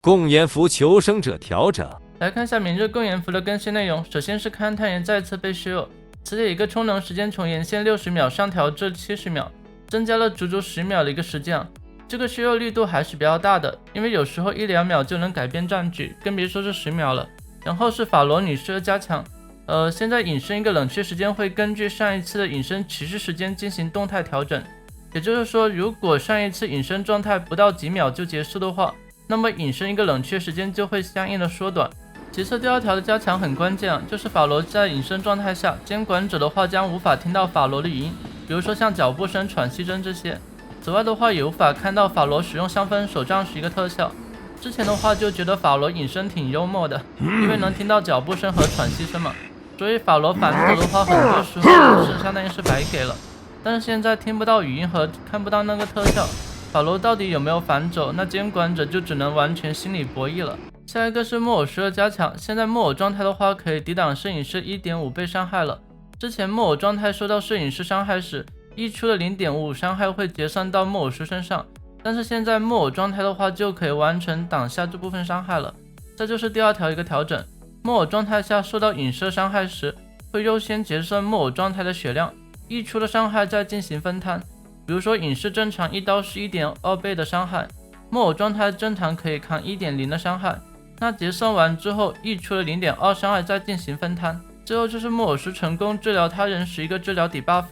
共颜符求生者调整。来看下明日共颜符的更新内容。首先是勘探岩再次被削弱，此里一个充能时间从原先60秒上调至70秒，增加了足足10秒的一个时间。这个削弱力度还是比较大的，因为有时候1-2秒就能改变战局，更别说是10秒了。然后是法罗女士的加强，现在隐身一个冷却时间会根据上一次的隐身持续时间进行动态调整，也就是说，如果上一次隐身状态不到几秒就结束的话，那么隐身一个冷却时间就会相应的缩短。其次第二条的加强很关键就是法罗在隐身状态下，监管者的话将无法听到法罗的语音，比如说像脚步声、喘息声这些。此外的话也无法看到法罗使用香氛手杖时一个特效。之前的话就觉得法罗隐身挺幽默的，因为能听到脚步声和喘息声嘛，所以法罗反走的话很多时候是相当于是白给了。但是现在听不到语音和看不到那个特效，法罗到底有没有反走，那监管者就只能完全心理博弈了。下一个是木偶师的加强，现在木偶状态的话可以抵挡摄影师 1.5 倍伤害了。之前木偶状态受到摄影师伤害时，溢出的 0.55 伤害会结算到木偶师身上，但是现在木偶状态的话就可以完全挡下这部分伤害了。这就是第二条一个调整，木偶状态下受到影射伤害时，会优先结算木偶状态的血量，溢出的伤害再进行分摊。比如说影视正常一刀是 1.2 倍的伤害，木偶状态正常可以扛 1.0 的伤害，那结算完之后溢出了 0.2 伤害再进行分摊。最后就是木偶师成功治疗他人时一个治疗底 buff，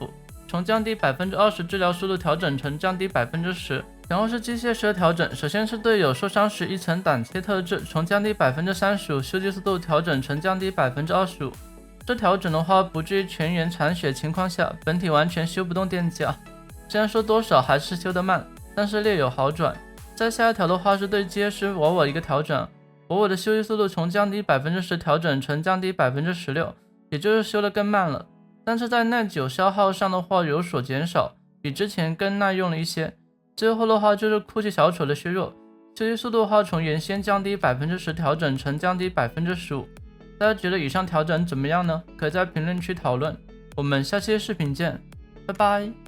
从降低 20% 治疗速度调整成降低 10%。 然后是机械师的调整，首先是队友受伤时一层挡切特质，从降低 35% 修击速度调整成降低 25%。 这调整的话不至于全员残血情况下本体完全修不动电甲，虽然说多少还是修得慢，但是略有好转。再下一条的话是对机械师我我一个调整，我的修击速度从降低 10% 调整成降低 16%， 也就是修得更慢了，但是在耐久消耗上的话有所减少，比之前更耐用了一些。最后的话就是哭泣小丑的削弱，修击速度的话从原先降低 10% 调整成降低 15%。 大家觉得以上调整怎么样呢？可以在评论区讨论，我们下期视频见，拜拜。